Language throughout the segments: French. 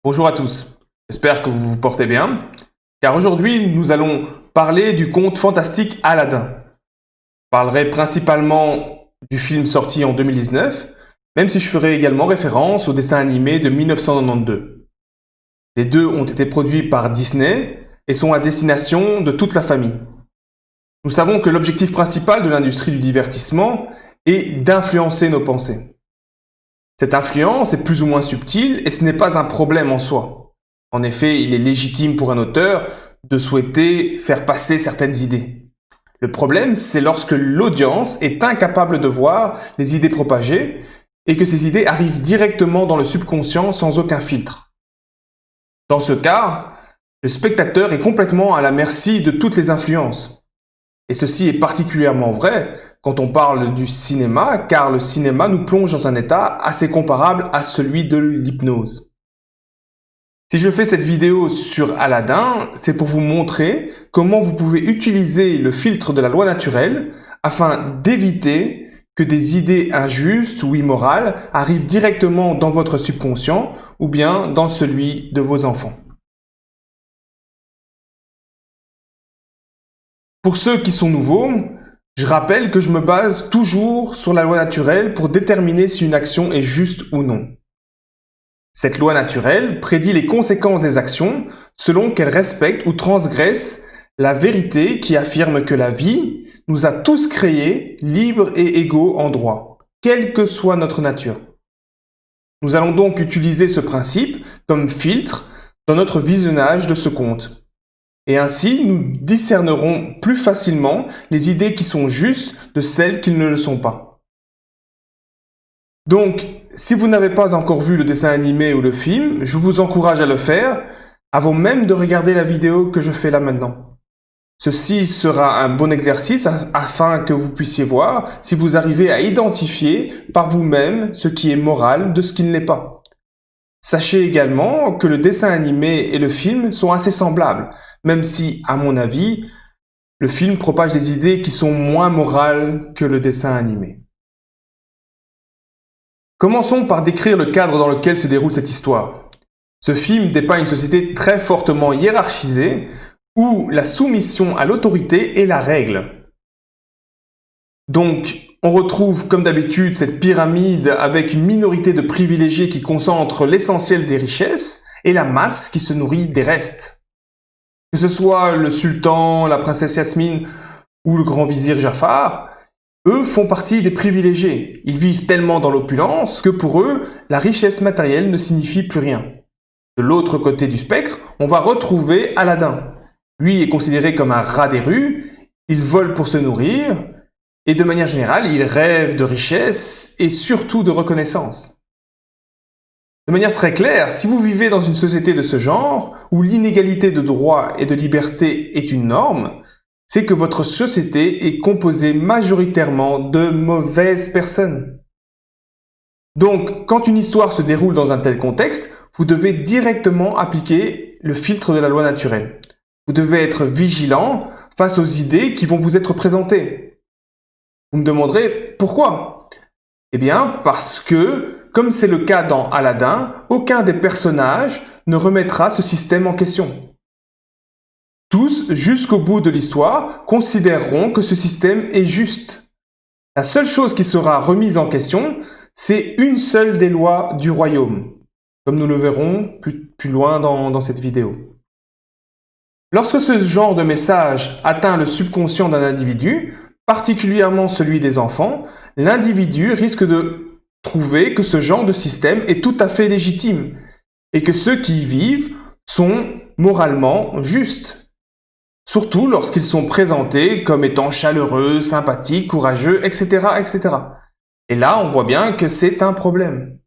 Bonjour à tous, j'espère que vous vous portez bien, car aujourd'hui nous allons parler du conte fantastique Aladdin. Je parlerai principalement du film sorti en 2019, même si je ferai également référence au dessin animé de 1992. Les deux ont été produits par Disney et sont à destination de toute la famille. Nous savons que l'objectif principal de l'industrie du divertissement est d'influencer nos pensées. Cette influence est plus ou moins subtile et ce n'est pas un problème en soi. En effet, il est légitime pour un auteur de souhaiter faire passer certaines idées. Le problème, c'est lorsque l'audience est incapable de voir les idées propagées et que ces idées arrivent directement dans le subconscient sans aucun filtre. Dans ce cas, le spectateur est complètement à la merci de toutes les influences. Et ceci est particulièrement vrai quand on parle du cinéma, car le cinéma nous plonge dans un état assez comparable à celui de l'hypnose. Si je fais cette vidéo sur Aladdin, c'est pour vous montrer comment vous pouvez utiliser le filtre de la loi naturelle afin d'éviter que des idées injustes ou immorales arrivent directement dans votre subconscient ou bien dans celui de vos enfants. Pour ceux qui sont nouveaux, je rappelle que je me base toujours sur la loi naturelle pour déterminer si une action est juste ou non. Cette loi naturelle prédit les conséquences des actions selon qu'elles respectent ou transgressent la vérité qui affirme que la vie nous a tous créés libres et égaux en droit, quelle que soit notre nature. Nous allons donc utiliser ce principe comme filtre dans notre visionnage de ce conte. Et ainsi, nous discernerons plus facilement les idées qui sont justes de celles qui ne le sont pas. Donc, si vous n'avez pas encore vu le dessin animé ou le film, je vous encourage à le faire avant même de regarder la vidéo que je fais là maintenant. Ceci sera un bon exercice afin que vous puissiez voir si vous arrivez à identifier par vous-même ce qui est moral de ce qui ne l'est pas. Sachez également que le dessin animé et le film sont assez semblables, même si, à mon avis, le film propage des idées qui sont moins morales que le dessin animé. Commençons par décrire le cadre dans lequel se déroule cette histoire. Ce film dépeint une société très fortement hiérarchisée, où la soumission à l'autorité est la règle. Donc, on retrouve comme d'habitude cette pyramide avec une minorité de privilégiés qui concentrent l'essentiel des richesses et la masse qui se nourrit des restes. Que ce soit le sultan, la princesse Yasmine ou le grand vizir Jafar, eux font partie des privilégiés. Ils vivent tellement dans l'opulence que pour eux, la richesse matérielle ne signifie plus rien. De l'autre côté du spectre, on va retrouver Aladdin. Lui est considéré comme un rat des rues, il vole pour se nourrir, et de manière générale, il rêve de richesse et surtout de reconnaissance. De manière très claire, si vous vivez dans une société de ce genre, où l'inégalité de droits et de liberté est une norme, c'est que votre société est composée majoritairement de mauvaises personnes. Donc, quand une histoire se déroule dans un tel contexte, vous devez directement appliquer le filtre de la loi naturelle. Vous devez être vigilant face aux idées qui vont vous être présentées. Vous me demanderez pourquoi? Eh bien, parce que, comme c'est le cas dans Aladdin, aucun des personnages ne remettra ce système en question. Tous, jusqu'au bout de l'histoire, considéreront que ce système est juste. La seule chose qui sera remise en question, c'est une seule des lois du royaume, comme nous le verrons plus loin dans cette vidéo. Lorsque ce genre de message atteint le subconscient d'un individu, particulièrement celui des enfants, l'individu risque de trouver que ce genre de système est tout à fait légitime et que ceux qui y vivent sont moralement justes. Surtout lorsqu'ils sont présentés comme étant chaleureux, sympathiques, courageux, etc., etc. Et là, on voit bien que c'est un problème.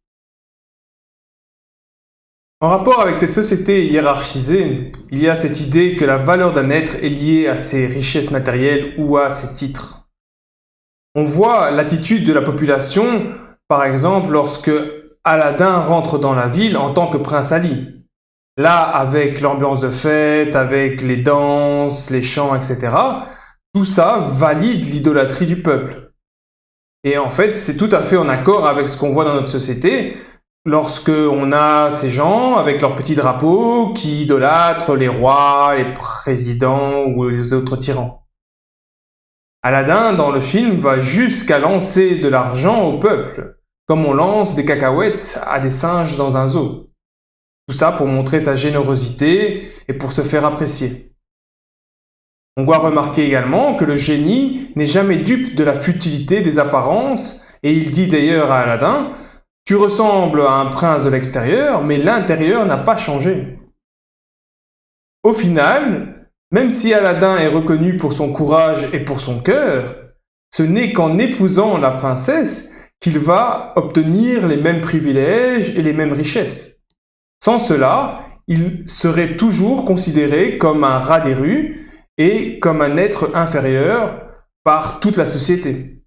En rapport avec ces sociétés hiérarchisées, il y a cette idée que la valeur d'un être est liée à ses richesses matérielles ou à ses titres. On voit l'attitude de la population, par exemple, lorsque Aladdin rentre dans la ville en tant que prince Ali. Là, avec l'ambiance de fête, avec les danses, les chants, etc., tout ça valide l'idolâtrie du peuple. Et en fait, c'est tout à fait en accord avec ce qu'on voit dans notre société, lorsque on a ces gens avec leurs petits drapeaux qui idolâtrent les rois, les présidents ou les autres tyrans. Aladdin, dans le film, va jusqu'à lancer de l'argent au peuple, comme on lance des cacahuètes à des singes dans un zoo. Tout ça pour montrer sa générosité et pour se faire apprécier. On doit remarquer également que le génie n'est jamais dupe de la futilité des apparences, et il dit d'ailleurs à Aladdin « Tu ressembles à un prince de l'extérieur, mais l'intérieur n'a pas changé. » Au final, même si Aladdin est reconnu pour son courage et pour son cœur, ce n'est qu'en épousant la princesse qu'il va obtenir les mêmes privilèges et les mêmes richesses. Sans cela, il serait toujours considéré comme un rat des rues et comme un être inférieur par toute la société.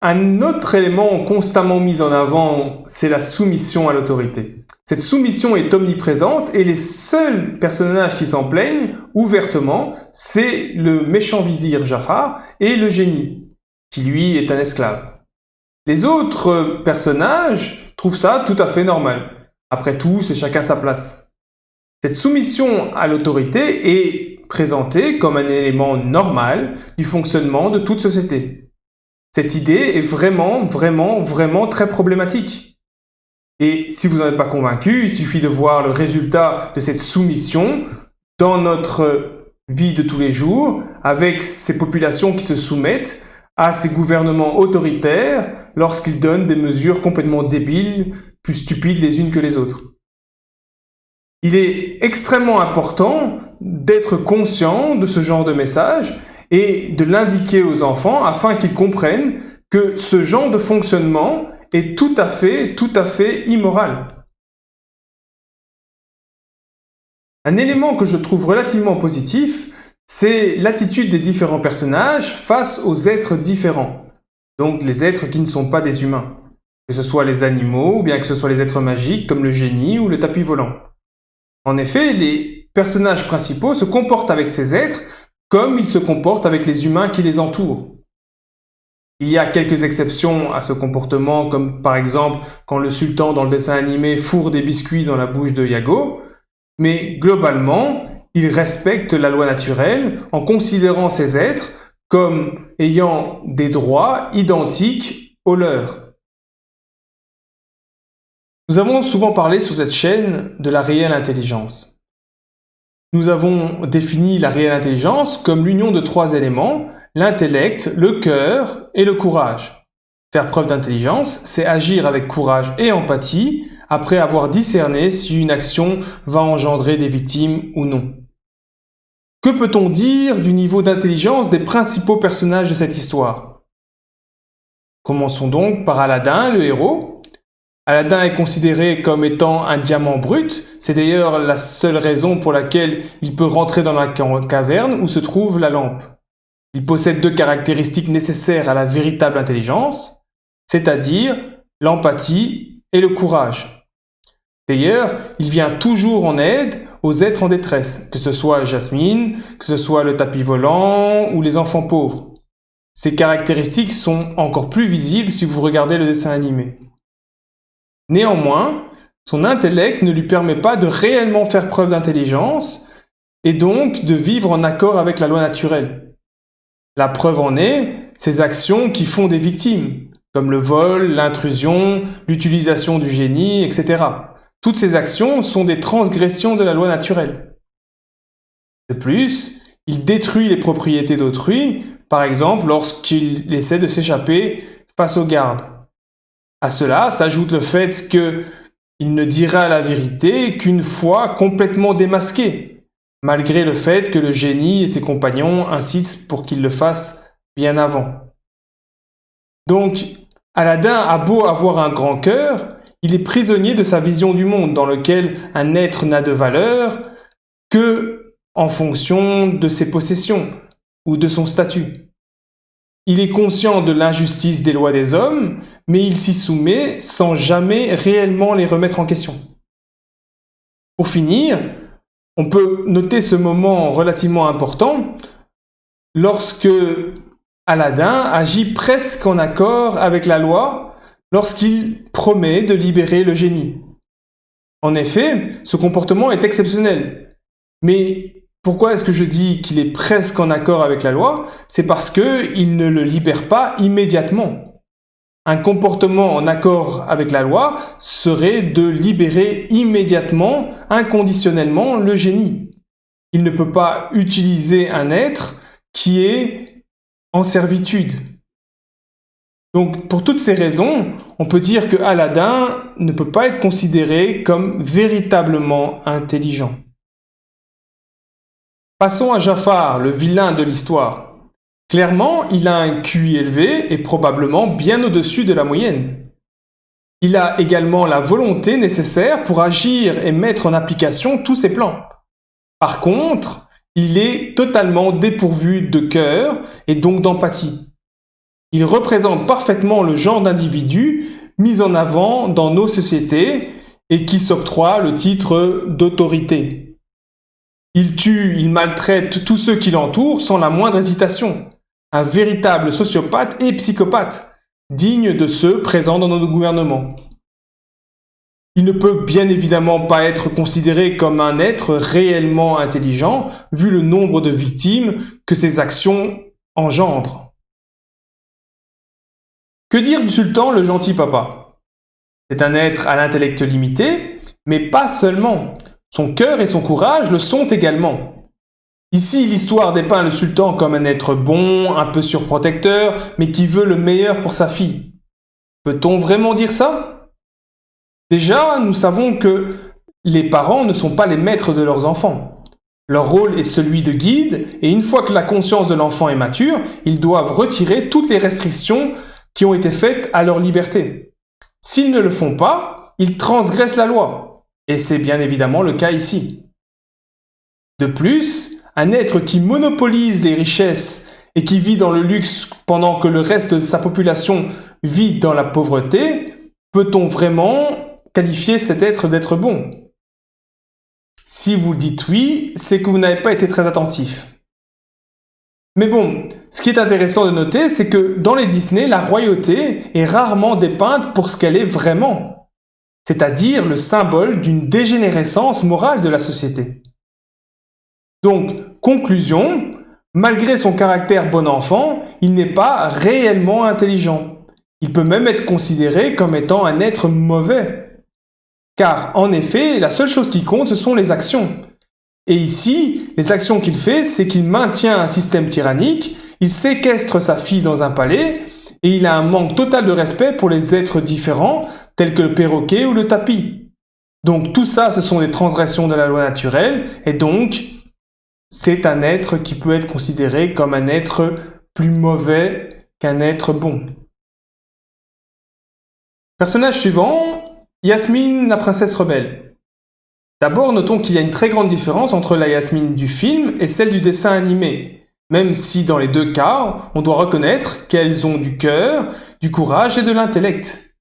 Un autre élément constamment mis en avant, c'est la soumission à l'autorité. Cette soumission est omniprésente et les seuls personnages qui s'en plaignent ouvertement, c'est le méchant vizir Jafar et le génie, qui lui est un esclave. Les autres personnages trouvent ça tout à fait normal. Après tout, c'est chacun sa place. Cette soumission à l'autorité est présentée comme un élément normal du fonctionnement de toute société. Cette idée est vraiment très problématique. Et si vous n'en êtes pas convaincu, il suffit de voir le résultat de cette soumission dans notre vie de tous les jours, avec ces populations qui se soumettent à ces gouvernements autoritaires lorsqu'ils donnent des mesures complètement débiles, plus stupides les unes que les autres. Il est extrêmement important d'être conscient de ce genre de message et de l'indiquer aux enfants afin qu'ils comprennent que ce genre de fonctionnement est tout à fait immoral. Un élément que je trouve relativement positif, c'est l'attitude des différents personnages face aux êtres différents, donc les êtres qui ne sont pas des humains, que ce soit les animaux ou bien que ce soit les êtres magiques comme le génie ou le tapis volant. En effet, les personnages principaux se comportent avec ces êtres comme ils se comportent avec les humains qui les entourent. Il y a quelques exceptions à ce comportement, comme par exemple quand le sultan dans le dessin animé fourre des biscuits dans la bouche de Iago, mais globalement, il respecte la loi naturelle en considérant ces êtres comme ayant des droits identiques aux leurs. Nous avons souvent parlé sur cette chaîne de la réelle intelligence. Nous avons défini la réelle intelligence comme l'union de trois éléments, l'intellect, le cœur et le courage. Faire preuve d'intelligence, c'est agir avec courage et empathie après avoir discerné si une action va engendrer des victimes ou non. Que peut-on dire du niveau d'intelligence des principaux personnages de cette histoire? Commençons donc par Aladdin, le héros. Aladdin est considéré comme étant un diamant brut, c'est d'ailleurs la seule raison pour laquelle il peut rentrer dans la caverne où se trouve la lampe. Il possède deux caractéristiques nécessaires à la véritable intelligence, c'est-à-dire l'empathie et le courage. D'ailleurs, il vient toujours en aide aux êtres en détresse, que ce soit Jasmine, que ce soit le tapis volant ou les enfants pauvres. Ces caractéristiques sont encore plus visibles si vous regardez le dessin animé. Néanmoins, son intellect ne lui permet pas de réellement faire preuve d'intelligence et donc de vivre en accord avec la loi naturelle. La preuve en est ses actions qui font des victimes, comme le vol, l'intrusion, l'utilisation du génie, etc. Toutes ces actions sont des transgressions de la loi naturelle. De plus, il détruit les propriétés d'autrui, par exemple lorsqu'il essaie de s'échapper face aux gardes. À cela s'ajoute le fait qu'il ne dira la vérité qu'une fois complètement démasqué, malgré le fait que le génie et ses compagnons insistent pour qu'il le fasse bien avant. Donc, Aladdin a beau avoir un grand cœur, il est prisonnier de sa vision du monde dans lequel un être n'a de valeur que en fonction de ses possessions ou de son statut. Il est conscient de l'injustice des lois des hommes, mais il s'y soumet sans jamais réellement les remettre en question. Pour finir, on peut noter ce moment relativement important lorsque Aladdin agit presque en accord avec la loi lorsqu'il promet de libérer le génie. En effet, ce comportement est exceptionnel. Mais pourquoi est-ce que je dis qu'il est presque en accord avec la loi? C'est parce qu'il ne le libère pas immédiatement. Un comportement en accord avec la loi serait de libérer immédiatement, inconditionnellement, le génie. Il ne peut pas utiliser un être qui est en servitude. Donc, pour toutes ces raisons, on peut dire que Aladdin ne peut pas être considéré comme véritablement intelligent. Passons à Jafar, le vilain de l'histoire. Clairement, il a un QI élevé et probablement bien au-dessus de la moyenne. Il a également la volonté nécessaire pour agir et mettre en application tous ses plans. Par contre, il est totalement dépourvu de cœur et donc d'empathie. Il représente parfaitement le genre d'individu mis en avant dans nos sociétés et qui s'octroie le titre d'autorité. Il tue, il maltraite tous ceux qui l'entourent sans la moindre hésitation. Un véritable sociopathe et psychopathe, digne de ceux présents dans nos gouvernements. Il ne peut bien évidemment pas être considéré comme un être réellement intelligent, vu le nombre de victimes que ses actions engendrent. Que dire du sultan, le gentil papa? C'est un être à l'intellect limité, mais pas seulement. Son cœur et son courage le sont également. Ici, l'histoire dépeint le sultan comme un être bon, un peu surprotecteur, mais qui veut le meilleur pour sa fille. Peut-on vraiment dire ça? Déjà, nous savons que les parents ne sont pas les maîtres de leurs enfants. Leur rôle est celui de guide, et une fois que la conscience de l'enfant est mature, ils doivent retirer toutes les restrictions qui ont été faites à leur liberté. S'ils ne le font pas, ils transgressent la loi. Et c'est bien évidemment le cas ici. De plus, un être qui monopolise les richesses et qui vit dans le luxe pendant que le reste de sa population vit dans la pauvreté, peut-on vraiment qualifier cet être d'être bon? Si vous dites oui, c'est que vous n'avez pas été très attentif. Mais bon, ce qui est intéressant de noter, c'est que dans les Disney, la royauté est rarement dépeinte pour ce qu'elle est vraiment, c'est-à-dire le symbole d'une dégénérescence morale de la société. Donc, conclusion, malgré son caractère bon enfant, il n'est pas réellement intelligent. Il peut même être considéré comme étant un être mauvais. Car, en effet, la seule chose qui compte, ce sont les actions. Et ici, les actions qu'il fait, c'est qu'il maintient un système tyrannique, il séquestre sa fille dans un palais, et il a un manque total de respect pour les êtres différents, tels que le perroquet ou le tapis. Donc tout ça, ce sont des transgressions de la loi naturelle, et donc c'est un être qui peut être considéré comme un être plus mauvais qu'un être bon. Personnage suivant, Yasmine, la princesse rebelle. D'abord, notons qu'il y a une très grande différence entre la Yasmine du film et celle du dessin animé, même si dans les deux cas, on doit reconnaître qu'elles ont du cœur, du courage et de l'intellect.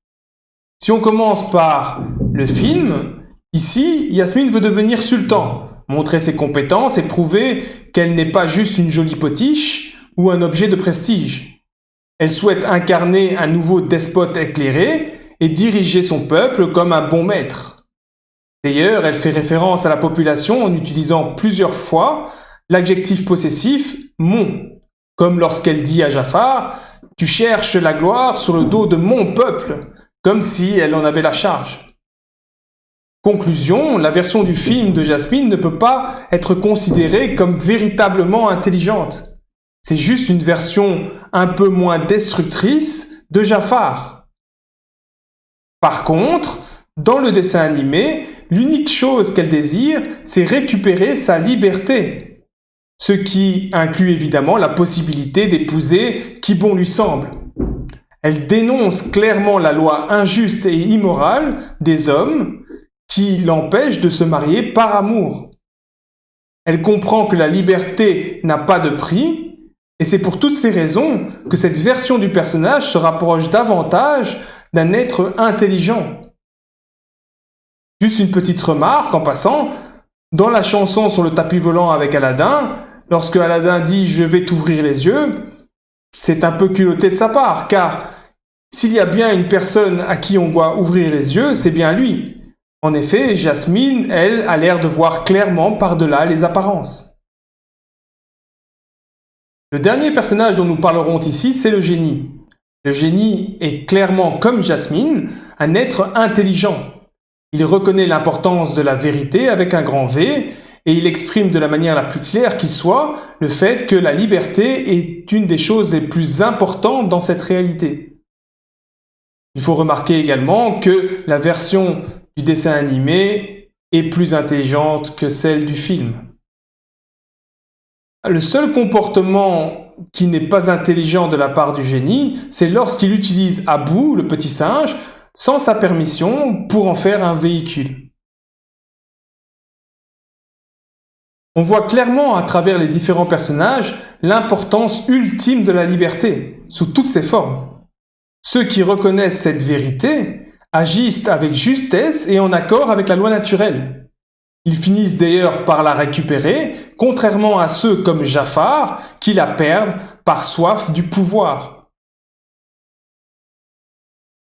Si on commence par le film, ici, Yasmine veut devenir sultan, montrer ses compétences et prouver qu'elle n'est pas juste une jolie potiche ou un objet de prestige. Elle souhaite incarner un nouveau despote éclairé et diriger son peuple comme un bon maître. D'ailleurs, elle fait référence à la population en utilisant plusieurs fois l'adjectif possessif « mon », comme lorsqu'elle dit à Jafar « Tu cherches la gloire sur le dos de mon peuple », comme si elle en avait la charge. Conclusion, la version du film de Jasmine ne peut pas être considérée comme véritablement intelligente. C'est juste une version un peu moins destructrice de Jafar. Par contre, dans le dessin animé, l'unique chose qu'elle désire, c'est récupérer sa liberté. Ce qui inclut évidemment la possibilité d'épouser qui bon lui semble. Elle dénonce clairement la loi injuste et immorale des hommes qui l'empêche de se marier par amour. Elle comprend que la liberté n'a pas de prix, et c'est pour toutes ces raisons que cette version du personnage se rapproche davantage d'un être intelligent. Juste une petite remarque en passant, dans la chanson sur le tapis volant avec Aladdin, lorsque Aladdin dit « je vais t'ouvrir les yeux », c'est un peu culotté de sa part, car S'il y a bien une personne à qui on doit ouvrir les yeux, c'est bien lui. En effet, Jasmine, elle, a l'air de voir clairement par-delà les apparences. Le dernier personnage dont nous parlerons ici, c'est le génie. Le génie est clairement, comme Jasmine, un être intelligent. Il reconnaît l'importance de la vérité avec un grand V et il exprime de la manière la plus claire qui soit le fait que la liberté est une des choses les plus importantes dans cette réalité. Il faut remarquer également que la version du dessin animé est plus intelligente que celle du film. Le seul comportement qui n'est pas intelligent de la part du génie, c'est lorsqu'il utilise Abu, le petit singe, sans sa permission pour en faire un véhicule. On voit clairement à travers les différents personnages l'importance ultime de la liberté, sous toutes ses formes. Ceux qui reconnaissent cette vérité agissent avec justesse et en accord avec la loi naturelle. Ils finissent d'ailleurs par la récupérer, contrairement à ceux comme Jafar qui la perdent par soif du pouvoir.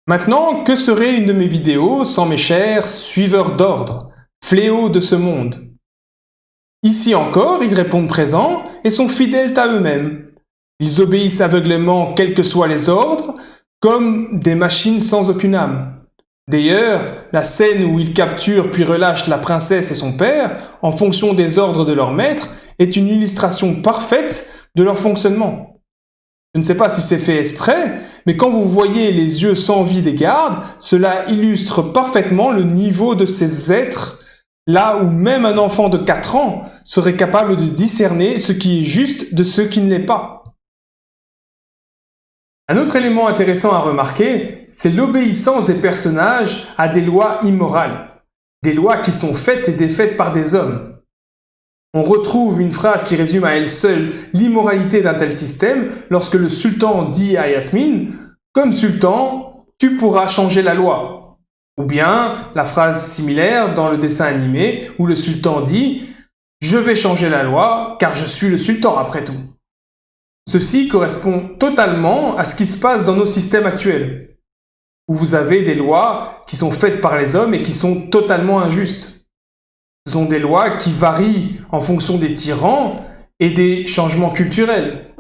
Maintenant, que serait une de mes vidéos sans mes chers suiveurs d'ordre, fléaux de ce monde? Ici encore, ils répondent présents et sont fidèles à eux-mêmes. Ils obéissent aveuglément quels que soient les ordres, comme des machines sans aucune âme. D'ailleurs, la scène où ils capturent puis relâchent la princesse et son père, en fonction des ordres de leur maître, est une illustration parfaite de leur fonctionnement. Je ne sais pas si c'est fait exprès, mais quand vous voyez les yeux sans vie des gardes, cela illustre parfaitement le niveau de ces êtres, là où même un enfant de 4 ans serait capable de discerner ce qui est juste de ce qui ne l'est pas. Un autre élément intéressant à remarquer, c'est l'obéissance des personnages à des lois immorales, des lois qui sont faites et défaites par des hommes. On retrouve une phrase qui résume à elle seule l'immoralité d'un tel système lorsque le sultan dit à Yasmine « Comme sultan, tu pourras changer la loi ». Ou bien la phrase similaire dans le dessin animé où le sultan dit « Je vais changer la loi car je suis le sultan après tout ». Ceci correspond totalement à ce qui se passe dans nos systèmes actuels, où vous avez des lois qui sont faites par les hommes et qui sont totalement injustes. Ce sont des lois qui varient en fonction des tyrans et des changements culturels.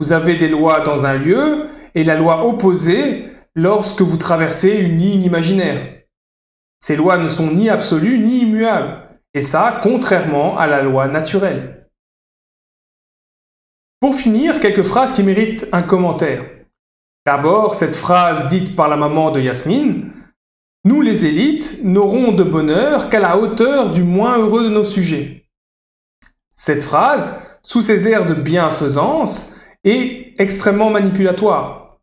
Vous avez des lois dans un lieu et la loi opposée lorsque vous traversez une ligne imaginaire. Ces lois ne sont ni absolues ni immuables, et ça, contrairement à la loi naturelle. Pour finir, quelques phrases qui méritent un commentaire. D'abord, cette phrase dite par la maman de Yasmine « Nous les élites n'aurons de bonheur qu'à la hauteur du moins heureux de nos sujets ». Cette phrase, sous ses airs de bienfaisance, est extrêmement manipulatoire.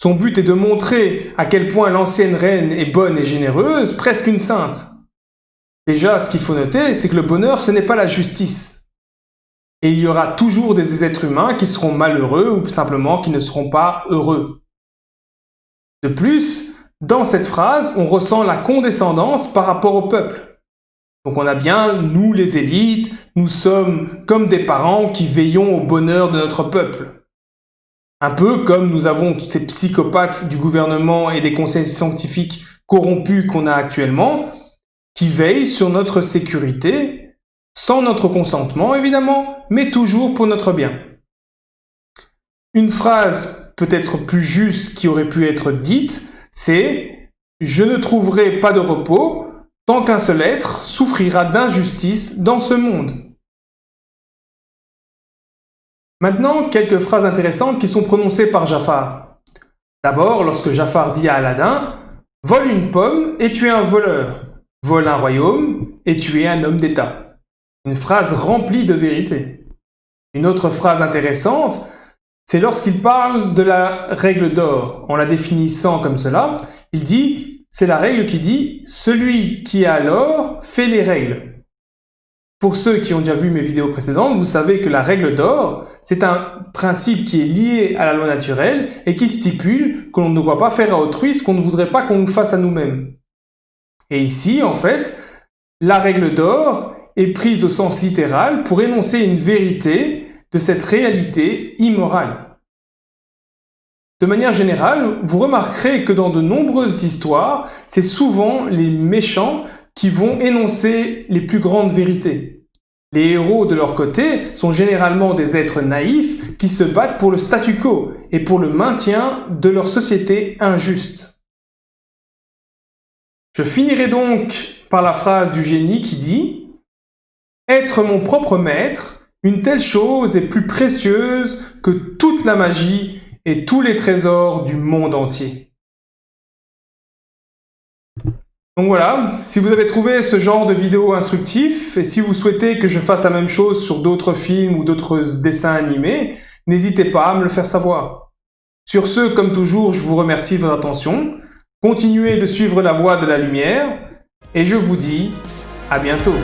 Son but est de montrer à quel point l'ancienne reine est bonne et généreuse, presque une sainte. Déjà, ce qu'il faut noter, c'est que le bonheur, ce n'est pas la justice. Et il y aura toujours des êtres humains qui seront malheureux ou simplement qui ne seront pas heureux. De plus, dans cette phrase, on ressent la condescendance par rapport au peuple. Donc on a bien, nous les élites, nous sommes comme des parents qui veillons au bonheur de notre peuple. Un peu comme nous avons ces psychopathes du gouvernement et des conseils scientifiques corrompus qu'on a actuellement, qui veillent sur notre sécurité, sans notre consentement évidemment, mais toujours pour notre bien. Une phrase peut-être plus juste qui aurait pu être dite, c'est « Je ne trouverai pas de repos tant qu'un seul être souffrira d'injustice dans ce monde ». Maintenant, quelques phrases intéressantes qui sont prononcées par Jafar. D'abord, lorsque Jafar dit à Aladdin « Vole une pomme et tu es un voleur. Vole un royaume et tu es un homme d'État ». Une phrase remplie de vérité. Une autre phrase intéressante, c'est lorsqu'il parle de la règle d'or. En la définissant comme cela, il dit, c'est la règle qui dit « Celui qui a l'or fait les règles ». Pour ceux qui ont déjà vu mes vidéos précédentes, vous savez que la règle d'or, c'est un principe qui est lié à la loi naturelle et qui stipule que l'on ne doit pas faire à autrui ce qu'on ne voudrait pas qu'on nous fasse à nous-mêmes. Et ici, en fait, la règle d'or est prise au sens littéral pour énoncer une vérité de cette réalité immorale. De manière générale, vous remarquerez que dans de nombreuses histoires, c'est souvent les méchants qui vont énoncer les plus grandes vérités. Les héros, de leur côté, sont généralement des êtres naïfs qui se battent pour le statu quo et pour le maintien de leur société injuste. Je finirai donc par la phrase du génie qui dit « Être mon propre maître, une telle chose est plus précieuse que toute la magie et tous les trésors du monde entier. » Donc voilà, si vous avez trouvé ce genre de vidéo instructif et si vous souhaitez que je fasse la même chose sur d'autres films ou d'autres dessins animés, n'hésitez pas à me le faire savoir. Sur ce, comme toujours, je vous remercie de votre attention. Continuez de suivre la voie de la lumière et je vous dis à bientôt.